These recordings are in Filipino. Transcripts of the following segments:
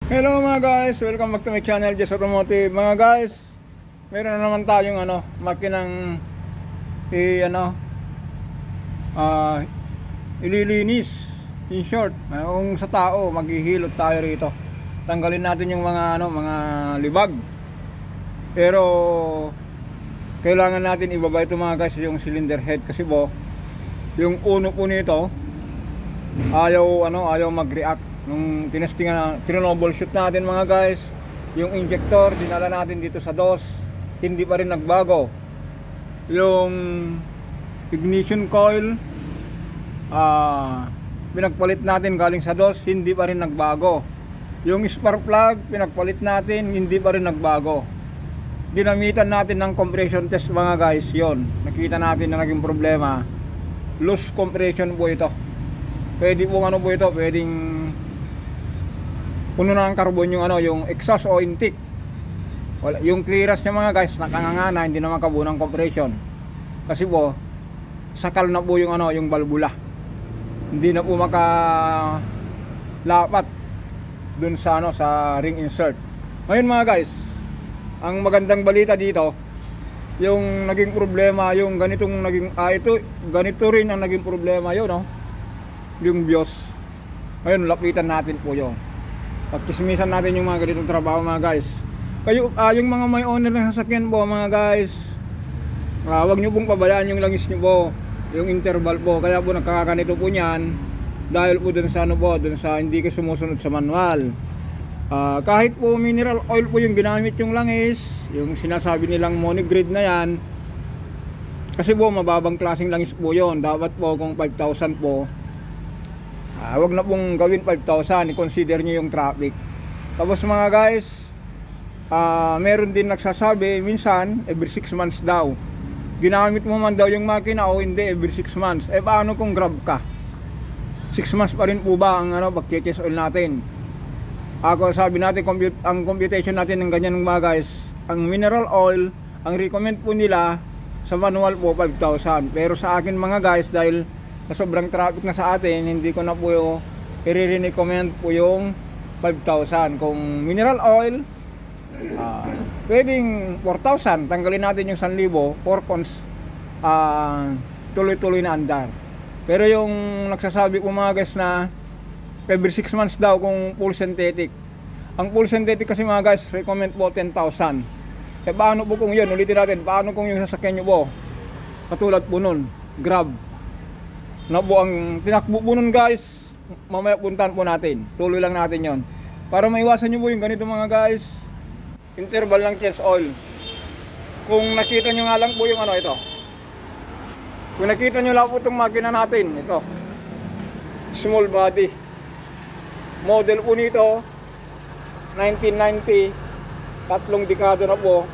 Hello mga guys, welcome back to my channel, Jess Automotive. Mga guys, meron na naman tayong makinang ililinis. In short, kung sa tao, maghihilot tayo rito. Tanggalin natin yung mga libag. Pero kailangan natin ibaba ito mga guys, yung cylinder head kasi yung uno po nito ayaw mag-react. Nung tinouble shoot natin mga guys, yung injector dinala natin dito sa DOS, hindi pa rin nagbago. Yung ignition coil pinagpalit natin galing sa DOS, hindi pa rin nagbago. Yung spark plug pinagpalit natin, hindi pa rin nagbago. Ginamitan natin ng compression test mga guys, yon nakita natin na naging problema, loose compression po ito. Pwede po ito, pwedeng puno na ng carbon yung exhaust o intake. Wala, yung clearance niya mga guys nakanganga, hindi na makabuo ng compression. Kasi sakal na po yung balbula. Hindi na po makalapat dun sa ring insert. Ngayon mga guys, ang magandang balita dito, yung naging problema, yung ganito rin ang naging problema yung BIOS. Ngayon lapitan natin po yun. Pagkismisan natin yung mga ganitong trabaho mga guys. Kayo, yung mga may owner ng sasakyan po mga guys, wag nyo pong pabayaan yung langis nyo po, yung interval po. Kaya po nagkakaganito po niyan dahil po dun sa hindi ka sumusunod sa manual. Kahit po mineral oil po yung ginamit yung langis, yung sinasabi nilang monograde na yan, kasi mababang klaseng langis po yon. Dapat po kung 5,000 po, wag na pong gawin 5,000, i-consider nyo yung traffic. Tapos mga guys, meron din nagsasabi minsan every 6 months daw. Ginamit mo man daw yung makina o hindi every 6 months. Paano kung grab ka? 6 months pa rin po ba ang pag-check oil natin? Sabi natin, ang computation natin ng ganyan mga guys, ang mineral oil, ang recommend po nila sa manual po 5,000. Pero sa akin mga guys, dahil sobrang traffic na sa atin, hindi ko na po i-recommend po yung 5,000. Kung mineral oil, pwedeng 4,000. Tanggalin natin yung 1,000 for tuloy-tuloy na andar. Pero yung nagsasabi po mga guys na every 6 months daw kung full synthetic. Ang full synthetic kasi mga guys, recommend po 10,000. Paano po kung yun? Ulitin natin, paano kung yung sasakyan nyo po katulad po nun, Grab na po ang tinakbo po nun guys, mamaya puntahan po natin, tuloy lang natin yon para maiwasan nyo po yung ganito mga guys, interval ng change oil. Kung nakita nyo nga lang po yung ito, kung nakita nyo lang po itong makina natin, ito small body model po nito 1990, 3 dekada na po,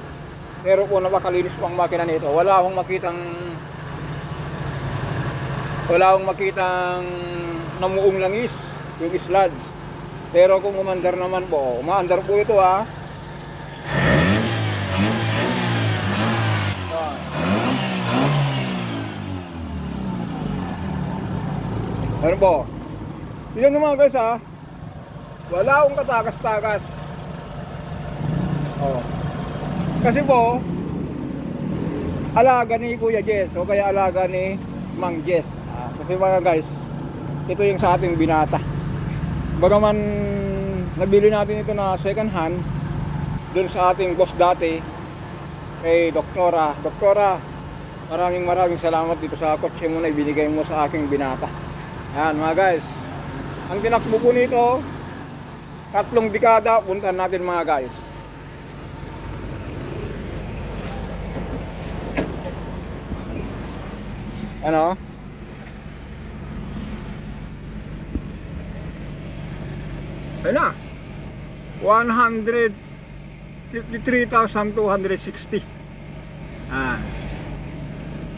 pero po napakalinis po ang makina nito. Wala akong makitang namuong langis yung sludge. Pero kung umandar naman po, umaandar po ito Ano po? Tignan nyo mga guys wala akong katakas-takas. Kasi po alaga ni Kuya Jess o kaya alaga ni Mang Jess. Kasi mga guys, ito yung sa ating binata. Bagaman nabili natin ito na second hand dun sa ating boss dati, kay Doktora, maraming salamat dito sa kotse mo na ibinigay mo sa aking binata. Yan mga guys, ang tinakbo po nito 3 dekada. Puntahan natin mga guys. Ayun na, 153,260.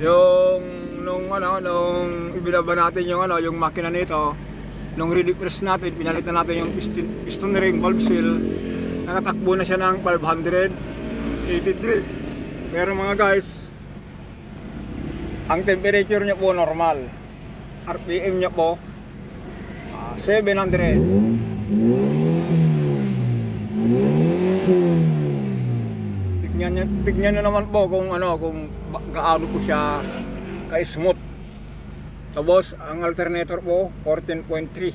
Yung nung ibinaba natin yung makina nito, nung re-depress natin, pinalitan natin yung piston ring valve seal, nakatakbo na siya ng 583. Pero mga guys, ang temperature niya po normal, RPM niya po 700. tignan nyo naman po kung ano, kung gaano po siya ka-smooth. Tapos ang alternator po 14.3.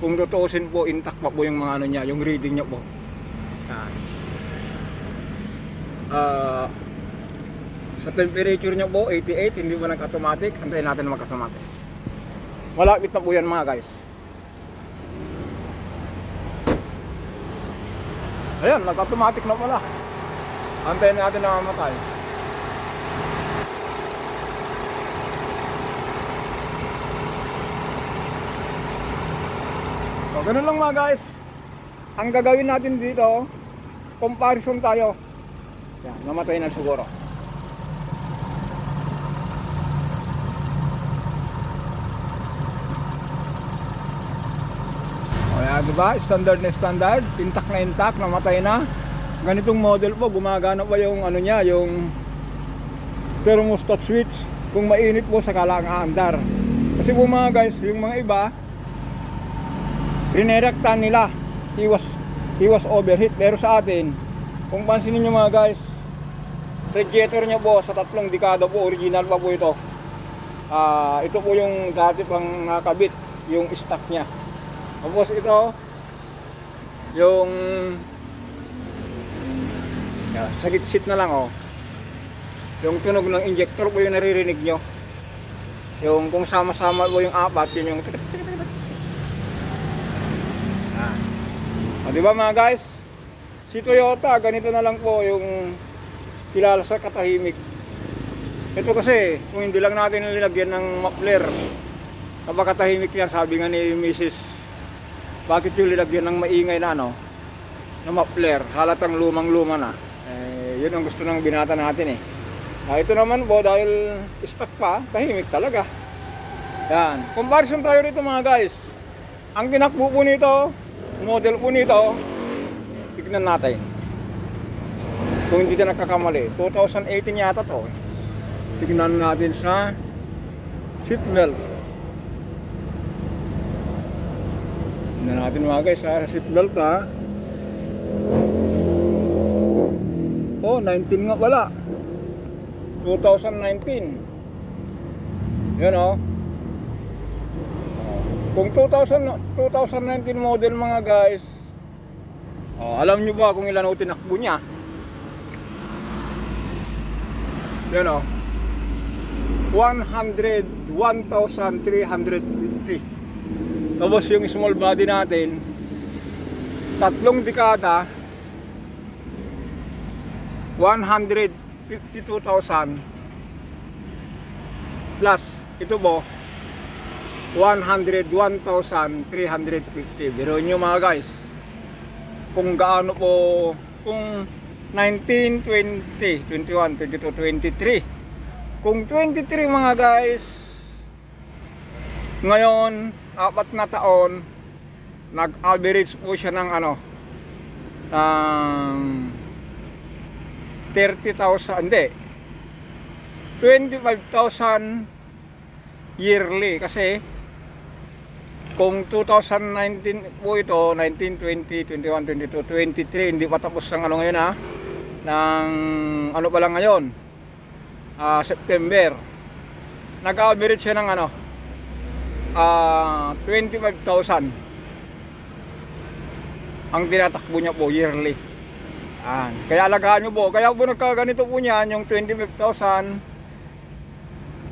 Kung tutuusin po, intact pa po yung mga ano niya, yung reading niya po. Sa temperature niya po 88, hindi po nag-automatic. Antayin natin na mag-automatic. Malapit na po yan mga guys. Ayan, nag-automatic na pala. Antayin natin na mamatay. So, ganun lang mga guys. Ang gagawin natin dito, comparison tayo. Yan, namatay na siguro. Kaya diba, standard na standard, intact na intact, namatay na. Ganitong model po, gumagana pa yung ano niya, yung thermostat switch. Kung mainit po, saka lang aandar. Kasi po mga guys, yung mga iba, rinerektan nila, he was overheat. Pero sa atin, kung pansinin nyo mga guys, radiator niya po sa 3 dekada po, original pa po ito. Ito po yung dati pang nakabit, yung stock niya. Tapos ito, yung sa gitsit na lang oh. Yung tunog ng injector po yung naririnig nyo. Yung kung sama-sama po yung apat, yun yung diba mga guys? Si Toyota, ganito na lang po yung kilala sa katahimik. Ito kasi, kung hindi lang natin nilagyan ng muffler, napakatahimik yan, sabi nga ni Mrs. Bakit yung nilagyan ng maingay na ano, na muffler, halatang lumang-luma na. Yun ang gusto ng binata natin eh. Ito naman po, dahil stock pa, tahimik talaga. Yan, comparison tayo rito mga guys. Ang tinakbo po nito, model po nito, tignan natin. Kung hindi na nakakamali, 2018 yata to. Tignan natin sa seatbelt. Tignan natin mga guys sa seatbelt ha. Oh, 19 nga pala. 2019. Yan oh. Kung 2019 model mga guys, alam nyo ba kung ilan o tinakbo niya? Yan o, 101,350. Tapos yung small body natin, 3 dekada, 152,000 plus ito po 101,350. Biro nyo mga guys kung gaano po, kung 19, 20, 21, 22, 23. Kung 23 mga guys, ngayon 4 na taon, nag-average po siya ng ano, 30,000, hindi, 25,000 yearly. Kasi kung 2019 po ito, 19, 20, 21, 22, 23, hindi pa tapos ng ano ngayon ha, ng ano pa lang ngayon, September, nag-average siya ng ano, 25,000 ang tinatakbo niya po yearly. Kaya alagaan nyo po, kaya po nagkaganito po niyan yung 25,000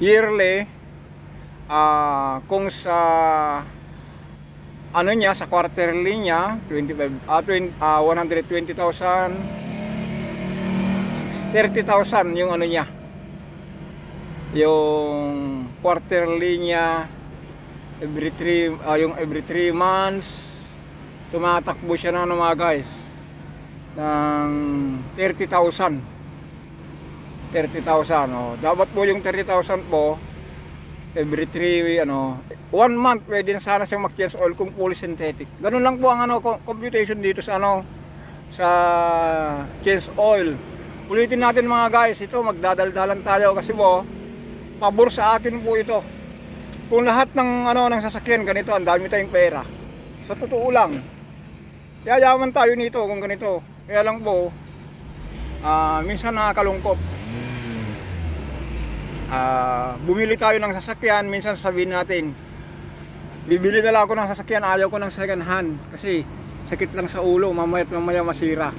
yearly. Kung sa ano niya, sa quarterly niya 120,000, 30,000 yung ano niya, yung quarterly niya, every 3 months tumatakbo siya ng mga guys ng 30,000. Dapat po yung 30,000 po every 3 1 month pwede na sana siyang mag-change oil kung fully synthetic. Ganun lang po ang computation dito sa sa change oil. Ulitin natin mga guys, ito magdadaldalan tayo kasi po pabor sa atin po ito. Kung lahat ng ng sasakyan ganito, ang dami tayong pera. Sa totoo lang, yayaman tayo nito kung ganito. Kaya lang po, minsan nakakalungkot. Bumili tayo ng sasakyan, minsan sabihin natin, bibili na lang ako ng sasakyan, ayaw ko ng second hand kasi sakit lang sa ulo, mamaya masira.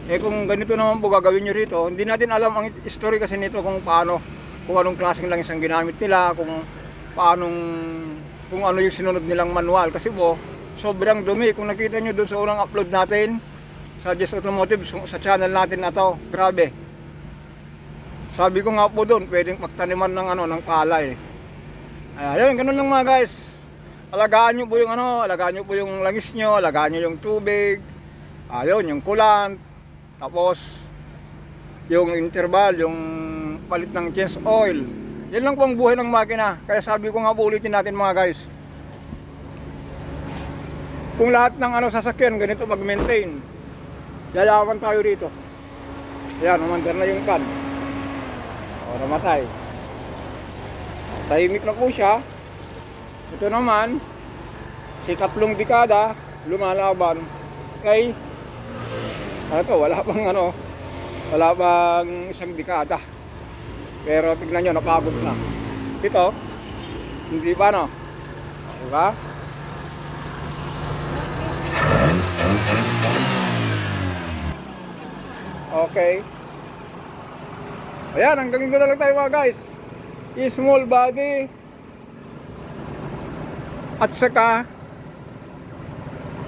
Kung ganito naman po gagawin nyo rito, hindi natin alam ang history kasi nito kung paano, kung anong klaseng langis ang ginamit nila, kung ano yung sinunod nilang manual. Kasi po, sobrang dumi. Kung nakita nyo doon sa unang upload natin sa Just Automotive, sa channel natin na to, grabe. Sabi ko nga po doon, pwedeng pagtaniman ng palay. Ayun, ganun lang mga guys. Alagaan nyo po yung alagaan nyo po yung langis nyo, alagaan nyo yung tubig, ayun, yung coolant, tapos yung interval, yung palit ng change oil. Yan lang po ang buhay ng makina. Kaya sabi ko nga po, ulitin natin mga guys, kung lahat ng sasakyan ganito mag-maintain, yayaman tayo rito. Ayan, umandar na yung can. O, namatay. Tahimik na po siya. Ito naman, si 3 dekada lumalaban kay wala bang 1 dekada. Pero tignan nyo, napagod na. Ito, hindi pa diba? Okay. Ayan, hanggang dito na lang tayo mga guys. Small body at saka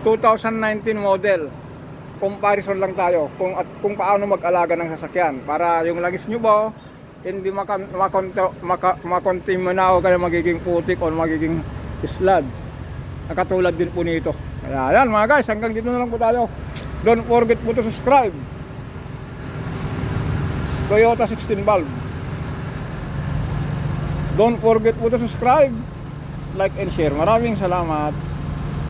2019 model. Comparison lang tayo kung paano mag-alaga ng sasakyan para yung langis nyo ba hindi makontaminaw kaya magiging putik o magiging slud. Nakatulad din po nito. Kaya ayan mga guys, hanggang dito na lang po tayo. Don't forget po to subscribe. Toyota 16 valve. Don't forget po to subscribe, like and share. Maraming salamat.